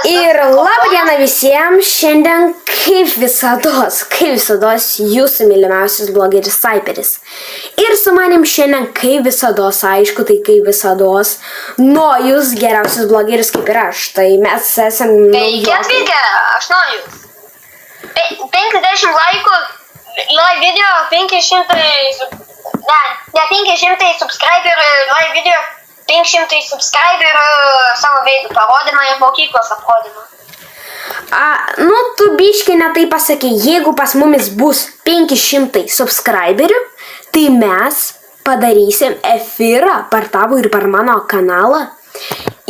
Ir labą dieną visiems. Šiandien, kaip visada, jūsų mylimiausias blogeris Cyperis. Ir su manim šiandien, kaip visada, aišku, tai kaip visada, Nojus, geriausias blogeris kaip ir aš. Tai mes esam... Sveiki atvykę, aš Nojus. 50 laikų, live video, 500... Ne 500 subscriberių, live video, 500 subscriberių, savo veidų parodymą ir mokyklos aprodymą. Nu, tu biškai ne tai pasakė, jeigu pas mumis bus 500 subscriberių, tai mes padarysim efirą per tavo ir per mano kanalą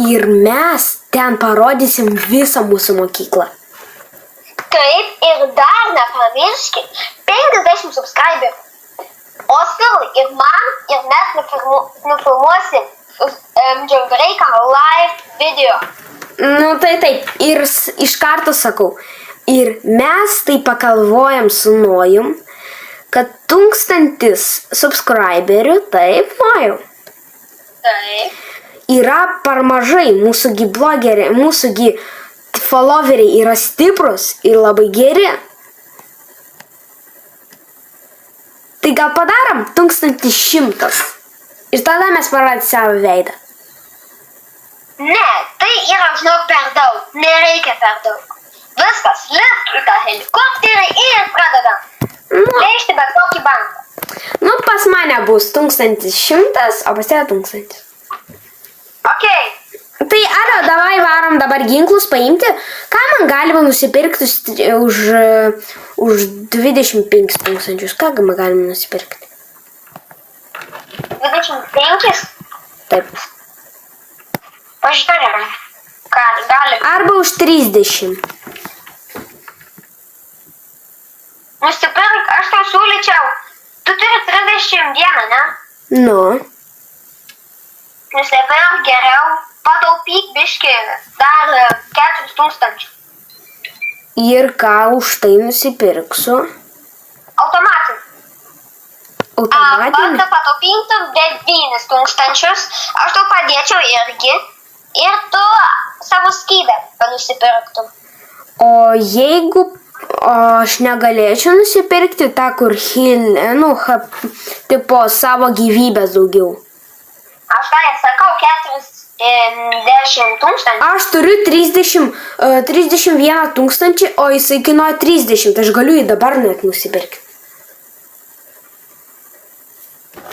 ir mes ten parodysim visą mūsų mokyklą. Taip, ir dar nepamirškit, 50 subscriberių. Oskarui ir man, ir mes nufilmuosim Jailbreaką live video. Nu, tai taip, ir iš karto sakau, ir mes tai pakalvojam su Nojum, kad 1000 subscriberių, taip, Nojau. Taip. Yra per mažai, mūsųgi blogeriai, mūsųgi followeriai yra stiprus ir labai geri. Tai gal padarom 1100 ir tada mes parodysim savo veidą. Ne, tai yra, žinok, per daug. Nereikia per daug. Viskas, lipt į tą helikopterį ir pradedam. Leišti bet kokį banką. Nu, pas mane bus 1100, o pas tave 1000. Okei. Tai, alio, davai varom dabar ginklus paimti. Ką man galima nusipirkti už 25 tūkstančius? Ką man galima nusipirkti? 25? Taip. Pažiūrėjome. Ką galim. Arba už 30. Nusipirk, aš tau siūlyčiau. Tu turi 31, ne? Nu. Nusipirk geriau. Pataupyk biškį dar 4000. Ir ką už tai nusipirksiu? Automatinį. Automatinį? Pats pataupintum 9000, aš tau padėčiau irgi. Ir tu savo skydą nusipirktum. O jeigu aš negalėčiau nusipirkti tą, kur tipo savo gyvybės daugiau? Aš tai sakau 40 000. Aš turiu 31 000, o jisai kainuoja 30, tai aš galiu jį dabar net nusipirkti.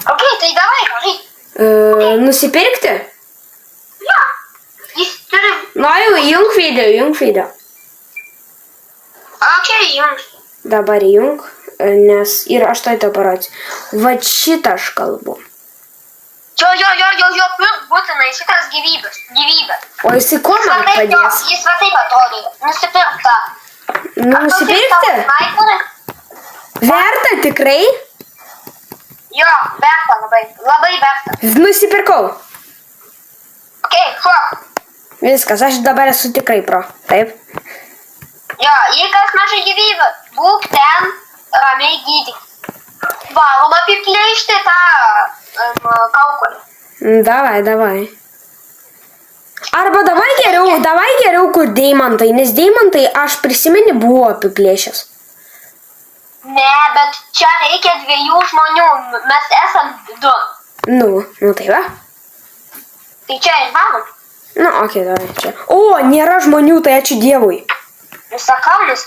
Ok, tai davai, gerai. Nusipirkti? Jo, jis turi... Na jau, jung video. Ok, jungs. Dabar jung, nes ir aš tai parodžiu. Va šitą aš kalbu. Jo, būtinai šitas gyvybės. O jisai ko man padės? Jis va taip atrodo. Nusipirk tą. Nusipirkti? Verta tikrai? Jo, verta labai verta. Nusipirkau. Ok, šok. Viskas, aš dabar esu tikrai pro. Taip? Jo, jei kas mažai gyvybė, būk ten ramiai gydyk. Varom apiplėšti tą kaukolį. Davai. Arba davai geriau kur deimantai, nes deimantai aš prisimeni buvo apiplėšęs. Ne, bet čia reikia 2 žmonių, mes esam 2. Nu tai va. Tai čia ir varom. Nu, okei, davai čia. O, nėra žmonių, tai ačiū Dievui. Nusakalnus.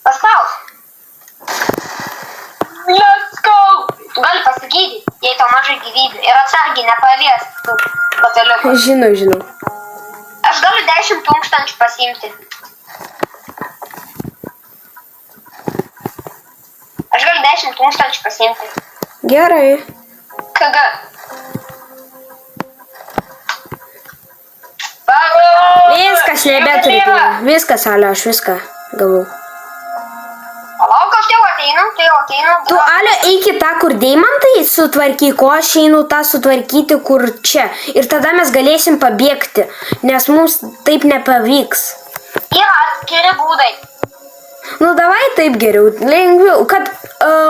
Paspaus. Let's go! Tu gali pasigydyti, jei tau mažai gyvybių. Ir atsargiai nepalies bataliuko. Žinau. Aš galiu 10 000 pasiimti. Gerai. KG. Viskas nebeturiu. Viskas, alio, aš viską gavau. Palauk, aš jau ateinu. Tu, alio, eik į tą, kur deimantai sutvarkyk, o aš einu tą sutvarkyti, kur čia. Ir tada mes galėsim pabėgti, nes mums taip nepavyks. Yra atskiri būdai. Nu, davai taip geriau, lengviau, kad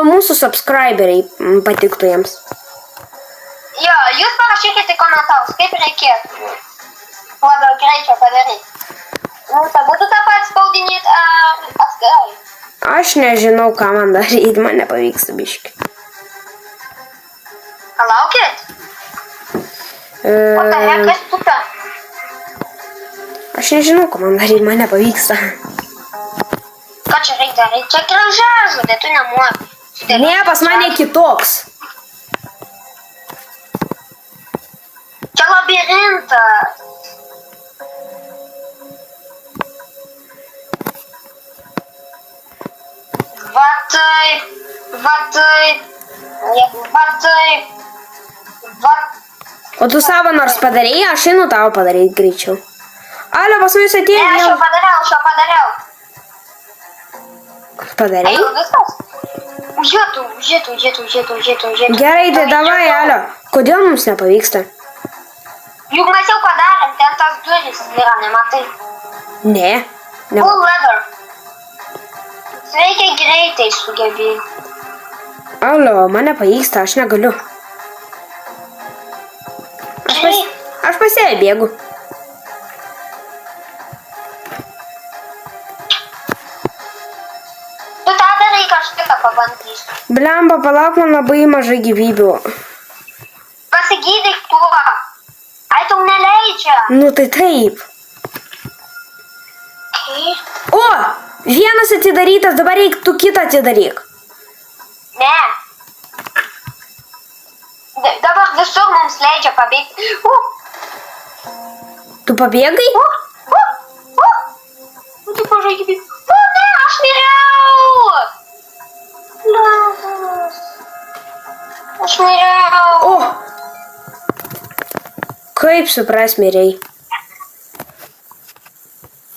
mūsų subscriberiai patiktų jiems. Jo, jūs parašykite į komentarus, kaip reikėtų. duoda greičio padaryti. Nu, tai būtų tą patį spaudinėti atskirai. Aš nežinau, ką man daryti, man nepavyksta biški. Palaukit. O tai kas tupia? Aš nežinau, ką man daryti, man nepavyksta. Ką čia reikia daryti? Čia gražažudė, tu nemoki. Ne, pas mane kitoks. Čia labirintas. Va taip. O tu savo nors padarėjai, aš einu tau padaryti greičiau. Alio, pas mus atėjo Ne, aš vėl. jau padariau. Padarėjai? Jau viskas? Užėtų. Gerai, tai davai, Alio. Kodėl mums nepavyksta? Juk mes jau padarėm, ten tas duris yra, nematai. Ne. Full leather. Reikia greitai sugebėti. Alio, man nepavyksta, aš negaliu. Aš pas ją bėgu. Tu tą darai, kažką pabandysiu. Blemba, palauk, man labai mažai gyvybių. Pasigydyk tuo. Ai, tau neleidžia. Nu tai taip. O, vienas atidarytas, dabar reik tu kitą atidaryk. Ne. Dabar visur mums leidžia pabėgti. Tu pabėgai? Tu pažaidži. O, ne, aš miriau. Aš miriau. O, kaip supras mirei?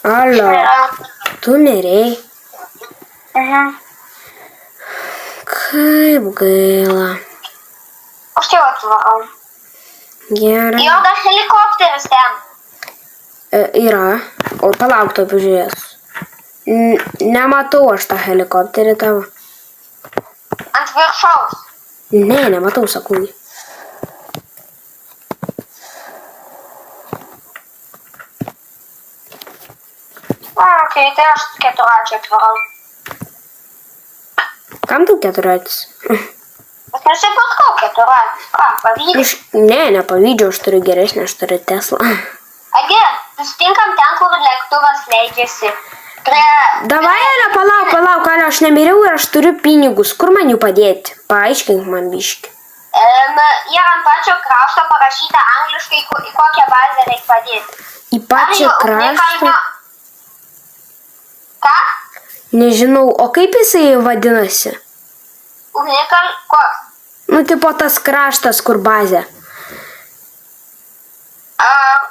Alio, tu mirei. Kaip gaila. Aš jau atvarau. Gerai. Jo, dar helikopteris ten. Yra. O palauk, to pažiūrės. Nematau aš tą helikopterį tavo. Ant viršaus. Ne, nematau, sakau. Okei, tai aš keturračiu atvarau. Kam tu keturratis? Bet nusipirkau keturračiu. Ką, pavyzdžiui? Ne, nepavydžiu, aš turiu geresnę, aš turiu Teslą. Agi, susitinkam ten, kur lėktuvas leidžiasi. Davai, Alio, palauk, Alio, aš nemiriau ir aš turiu pinigus. Kur man jų padėti? Paaiškink man biškį. Ir ant pačio krašto parašyta angliškai, į kokią bazę reikia padėti. Į pačią kraštą? Ką? Nežinau, o kaip jisai vadinasi? Koks? Nu, tipo tas kraštas, kur bazė.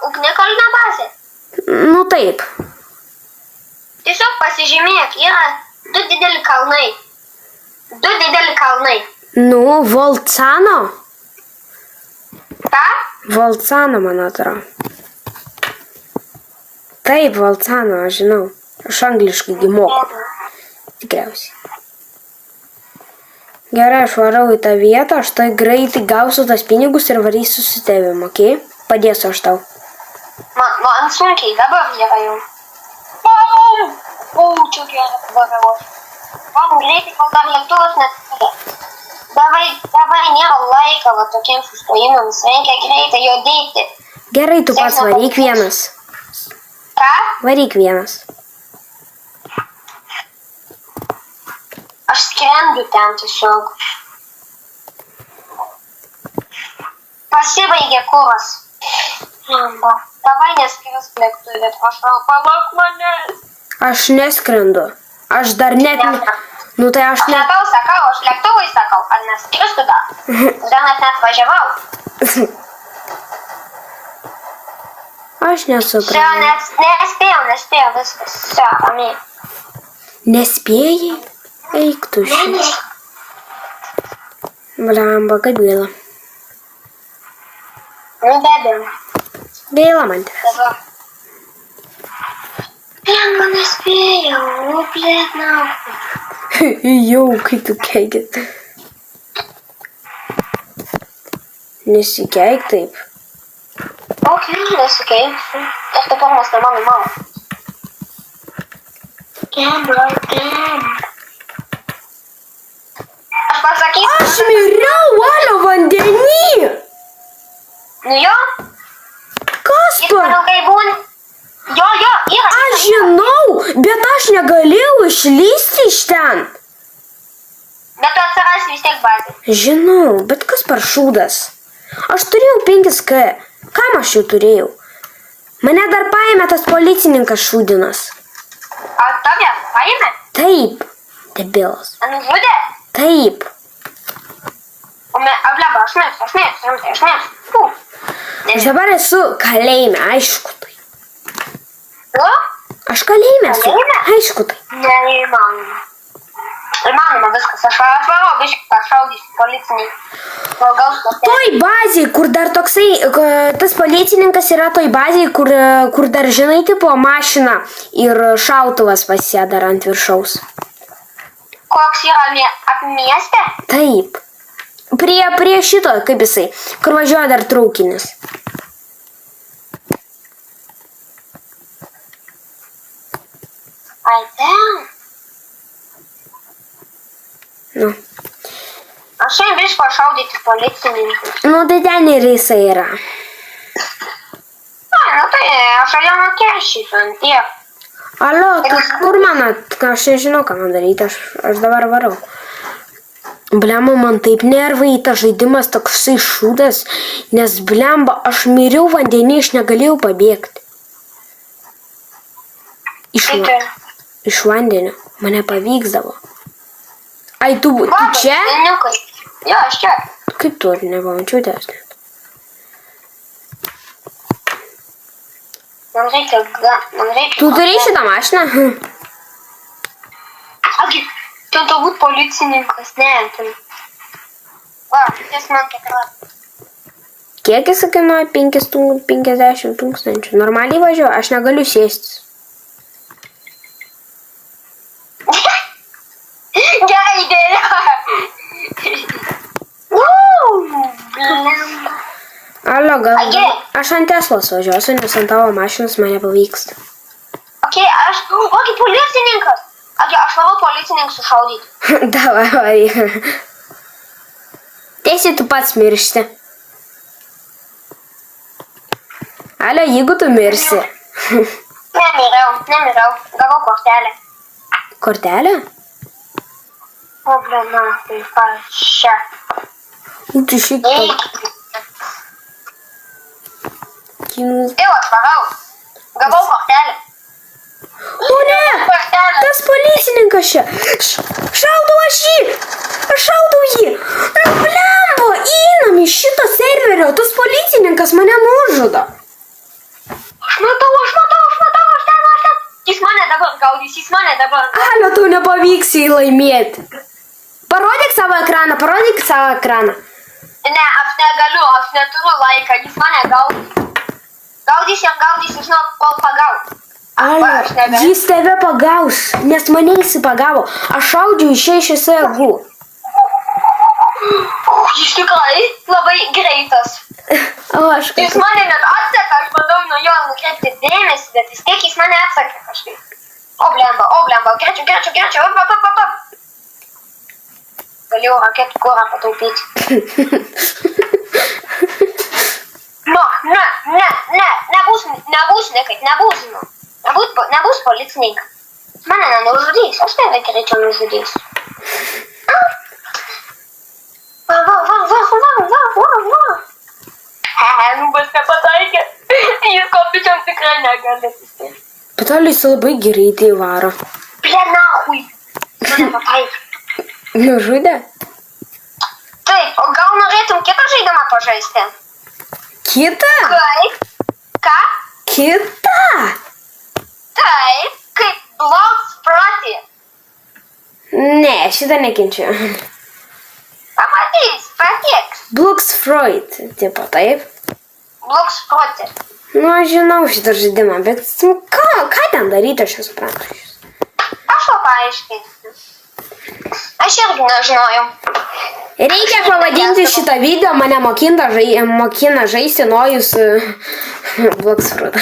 Ugnikalnio bazė. Nu, taip. Tiesiog pasižymėk, yra du dideli kalnai. Nu, Volcano? Ką? Volcano, man atrodo. Taip, Volcano, aš žinau. Aš angliškai moku. Tikriausiai. Gerai, aš varau į tą vietą, aš tai greitai gausiu tas pinigus ir varysiu su tavim, okei? Padėsiu aš tau. Man sunkiai, dabar yra jau. Čia gerai pavariau. Man greitai, kol dar lėktuvas neatsidarė. Davai, nėra laiko va tokiems sustojimams, reikia greitai judėti. Gerai, tu pats varyk vienas. Ką? Varyk vienas. Aš skrendu ten tiesiog. Pasibaigė kuras. Davai neskrisk lėktuvė, prašau, palauk manęs. Aš neskrendu. Aš dar net... Nu tai aš Aš ne tau sakau, aš lėktuvui sakau, kad neskristų dar. Dar net važiavau. Aš nesuprantu. Nespėjau, viskas. Все, ramiai. Nespėjai? Eik tu šį. Blemba, kaip gaila. Nu, be abejo. Gaila man tavęs. Dabar. Blemba, nespėjau. Blėt, nahui. Jau, kai tu keikit. Nesikeik taip. Ok, Nesikeisiu. Ir dabar mes ne mano mama. Aš pasakysiu. Aš miriau Alio vandenį. Nu jo, Kas jis tu? man ilgai būna. Jo, yra. Aš žinau, bet aš negalėjau išlysti iš ten. Bet tu atsirasi vis tiek bazė. Žinau, bet kas per šūdas? Aš turėjau 5K. Kam aš jų turėjau? Mane dar paėmė tas policininkas šūdinas. Ar tave paėmė? Taip, debilas. Nužudė? Taip. Ableba, aš mėgstu. Aš dabar esu kalėjime, aišku tai. Nu? Aš kalėjime esu, Kalėjime? aišku tai. Neįmanoma. Įmanoma viskas. Aš varau, biškai pašaudysiu policinį. Gal gaus kokią. Toj bazėj, kur dar toksai, tas policininkas yra toj bazėj, kur dar, žinai, tipo mašina ir šautuvas pasėda ant viršaus. Koks yra mieste? Taip. Prie šito, kaip jisai, kur važiuoja dar traukinis. Ai, ten. Nu, Aš šiandien biškai pašaudyti policininkus. nu tai ten ir jisai yra. Ai, nu tai aš jau nukešysiu ant tiek. Alio, tu kur aš nežinau, ką man daryti, aš dabar varau. Blemba, man taip nervai, tas žaidimas toksai šūdas, nes blemba, aš miriau vandenį, aš negalėjau pabėgti. Iš vandenio, mane pavyksdavo. Ai, tu čia? Jo, aš čia. Kaip tu, nepamačiau tęs net. Man reikia. Tu turi šitą mašiną? Agi, tu turbūt policininkas, ne, tu. Va, jis man keturą. Kiek jis kainuoja? 50 tūkstančių. Normaliai važiuoju, aš negaliu sėstis. Gerai idėja. Alio, gal aš ant Teslos važiuosiu, nes ant tavo mašinos mane pavyksta. Ok, Ogi, policininkas. Agi, aš varau policininkus sušaudyti. Davai, varai. Tiesiai tu pats miršti. Alio, jeigu tu mirsi. Nemiriau. Gavau kortelę. Kortelė? Problema, tai pačia. Tu šiek tiek. Kinus. Jau aš varau. Gavau kortelę. O ne! Tas policininkas čia. Šaudau aš jį. Aš šaudau jį. Nu, blembo, einam iš šito serverio. Tas policininkas mane nužudo. Aš matau. Jis mane dabar gaudys. Alio, tau nepavyks jį laimėti. Parodyk savo ekraną. Ne, aš negaliu, aš neturiu laiką. Jis mane gaudys. Gaudys, žinok, kol pagaus. Alio, jis tave pagaus, nes mane jis pagavo. Aš šaudžiu iš jėgų. Jis tikrai labai greitas. O, aš Jis mane net atseka, aš bandau nuo jo nukreipti dėmesį, bet vis tiek jis mane atsakė kažkaip. O blemba, greičiau, op. Galėjau raketų kurą pataupyti. Nebus policininkas. Mane nenužudys, aš tave greičiau nužudysiu. Va. Nubas nepataikė. Jis kopičiam tikrai negali. Bet Alio, jis labai greitai varo. Plenahui. Mane pataikė. Nužudė? Taip, o gal norėtum kitą žaidimą pažaisti? Kitą? Ką? Kitą? Taip, kaip Blox Proti. Ne, šitą nekenčiu. Pamatys, patiks. Blox Freud, tipo taip. Blox Proti. Nu, aš žinau šitą žaidimą, bet ką ten daryti, aš nesuprantu. Aš to paaiškinsiu. Aš irgi nežinojau. Reikia pavadinti šitą video, mane mokina žaisti Nojus Bloxfruit.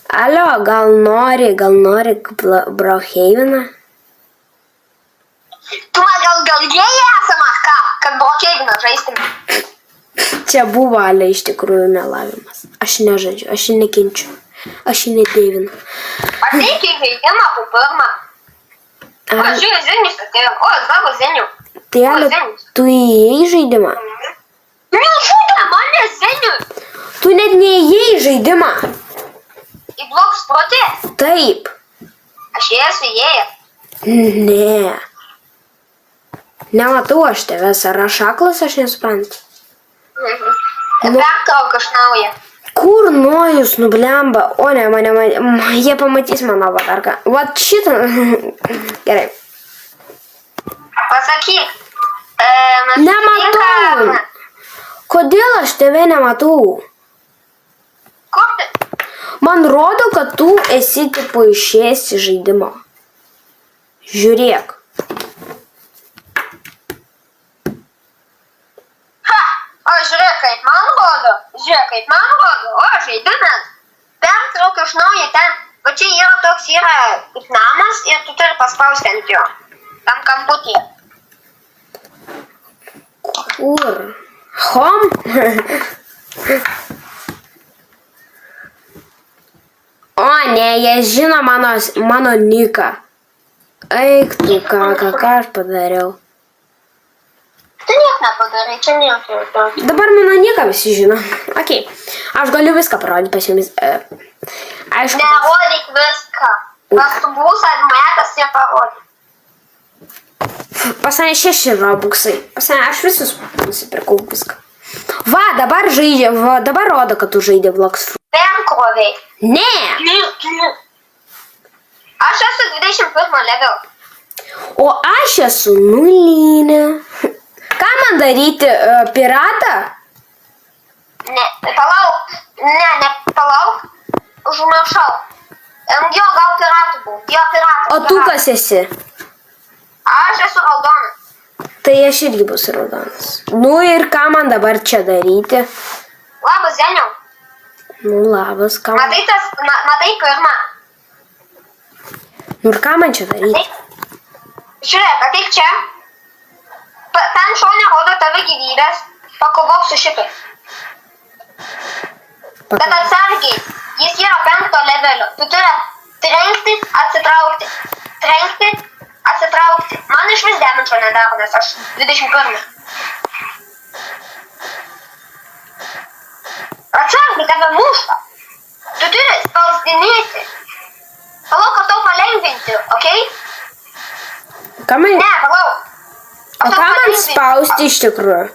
Alio, gal nori Brookhaveną? Tu man gal gėjai esama, ką? Kad Brookhaveną žaistume. Čia buvo Alio iš tikrųjų melavimas. Aš nežaidžiu, aš jį nekenčiu. Aš jį nedėvinu. Ateik į žaidimą, po pirmą. O, žiūrė, Zenius atėjo. O, savo Zeniu. Tai Alio, tu įėjai į žaidimą? Nežudė mane, Zenius. Tu net neįėjai į žaidimą. Į Bloxfruitį? Taip. Aš esu įėjęs. Ne. Nematau aš tavęs, ar aš aklas, aš nesuprantu. Pertrauk iš naujo. Kur Nojus nublemba? O ne, jie pamatys mano avatarką. Vat šitą. Gerai. Pasakyk. Nematau. Kodėl aš tave nematau? Kur tu? Man rodo, kad tu esi tipo išėjęs iš žaidimo. Žiūrėk. O, žiūrėk, kaip man rodo. O, žaidimas. Pertrauk iš naujo ten. Va čia yra toks kaip namas ir tu turi paspausti ant jo. Tam kamputyje. Kur? Home? O ne, jie žino mano niką. Eik tu, ką aš padariau. Tu nieko nepadarai, čia nieko. Dabar mano niką visi žino. Ok, aš galiu viską parodyti pas jumis. Aišku. Nerodyk viską. Kas tu būsi atmetas ir parodyk. Pas mane 6 robuxai. Pas mane aš visus nusipirkau viską. Va, dabar rodo, kad tu žaidė Bloxfruit. Perkrovei. Ne! Aš esu 21 level. O aš esu nulinė. Ką man daryti, piratą? Ne, palauk. Užmiršau. Jo, gal piratų buvo. Jo, piratas. O tu kas esi? Aš esu raudonas. Tai aš irgi bus raudonas. Nu ir ką man dabar čia daryti? Labas, Zeniau. Nu labas, ką man... Matai pirmą. Nu ir ką man čia daryti? Žiūrėk, ateik čia. Ten šone rodo tave gyvybės. Pakovok su šitai. Bet atsargiai. Jis yra 5 levelio. Tu turi trenkti, atsitraukti. Man iš vis demenčio nedaro, nes aš 21. Atsargiai, tave mušta. Tu turi spausdinėti. Palauk, kad tau palengvinti, okei? Ką man... Ne, palauk. O ką man spausti iš tikrųjų?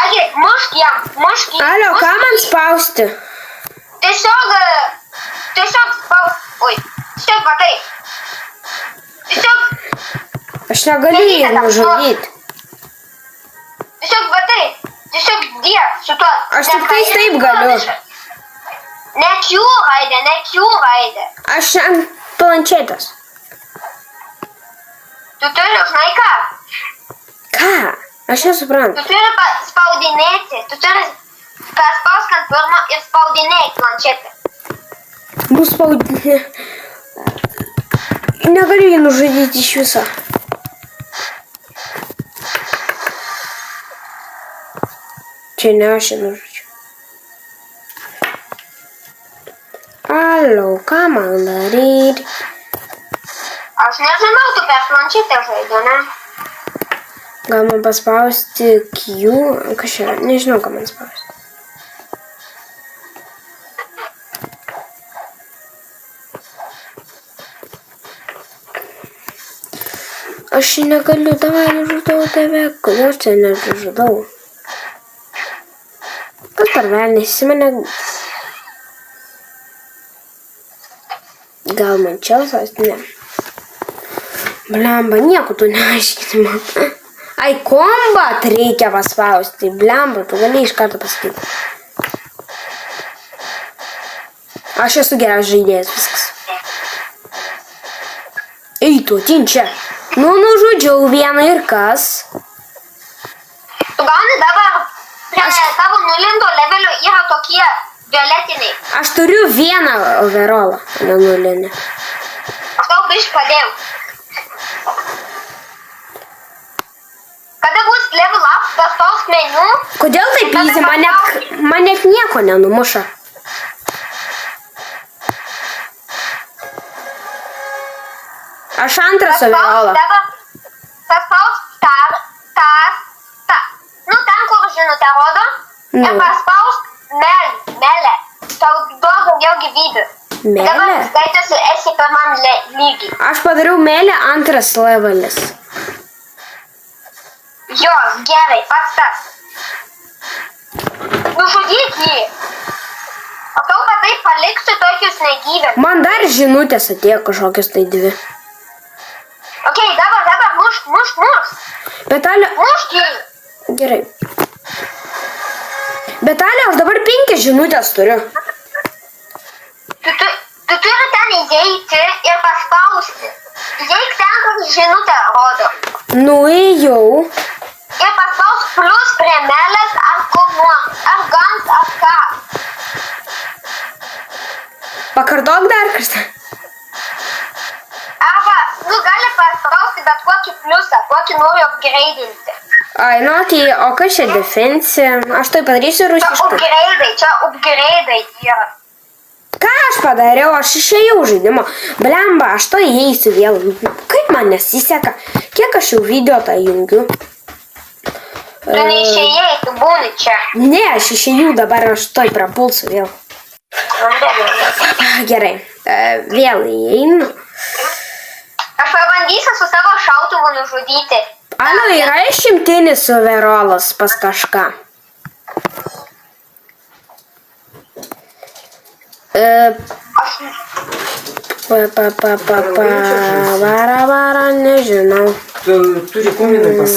Agi, mušk jam. Alio, ką man spausti? Tiesiog spausti. Oi, tiesiog va taip. Aš negaliu jį nužudyti. Tiesiog va taip. Tiesiog diek su tuo. Aš tik taip galiu. Ne Q raidė. Aš ant planšetės. Tu turi, žinai ką? Ką? Aš nesuprantu. Tu turi spaudinėti. Tu turi paspausk ant pirmo ir spaudinėti planšetę. Spaudinė. Negaliu jį nužudyti iš viso. Čia ne aš jį nužudžiu. Alio, ką man daryti? Aš nežinau, tu per planšetę žaidži, ne? Gal man paspausti Q? Kas čia? Nežinau, ką man spausti. Aš jį negaliu, davai nužudau tave. Kodėl aš čia nežudau? Kas per velnės, jis mane... Gal man čia spausti? Ne. Blemba, nieko tu neaiškini man. Ai, kombat reikia paspausti. Blemba, tu gali iš karto pasakyti. Aš esu geras žaidėjas, viskas. Eik tu tinčia. Nu, nužudžiau vieną ir kas? Tu gauni dabar prie tavo nulindo levelio yra tokie violetiniai. Aš turiu vieną overolą, nenulinį. Aš tau biškį padėjau. Kada bus level up, paspausk meniu. Kodėl taip easy? Man net nieko nenumuša. Aš antras overolą. Paspausk nu ten, kur žinutę rodo. Ir paspausk melę. Tau duos daugiau gyvybių. Melė? Dabar skaitosi esi pirmam lygiai. Aš padariau melę antras levelis. Jo, gerai, pats tas. Nužudyk jį. O tau patai paliksiu tokius negyvėm. Man dar žinutės atėjo kažkokios tai dvi. Ok, dabar, mušk. Bet Ale... Mušk jį. Gerai. Bet Ale, aš dabar 5 žinutės turiu. Tu turi ten įeiti ir paspausti. Įeik ten, kur žinutę rodo. Nuėjau. Ir paspausk plus prie melės ar kur nors. Ar gans, ar ką. Pakartok dar kartą. Arba, gali paspausti bet kokį pliusą, kokį nori upgrade'inti. Ai, nu, tai, o kas čia defensija? Aš tai padarysiu rusiškai. Čia upgrade'ai yra. Ką aš padariau? Aš išėjau žaidimo. Blemba, aš to įeisiu vėl. Kaip man nesiseka? Kiek aš jau video tą jungiu? Tu neišėjai, tu būni čia. Ne, aš išėjau dabar, aš toj prapulsiu vėl. Gerai, vėl įeinu. Aš pabandysiu su savo šautuvu nužudyti. Ano, yra išimtinis overolas pas kažką. Vara, nežinau. Turi kominai pas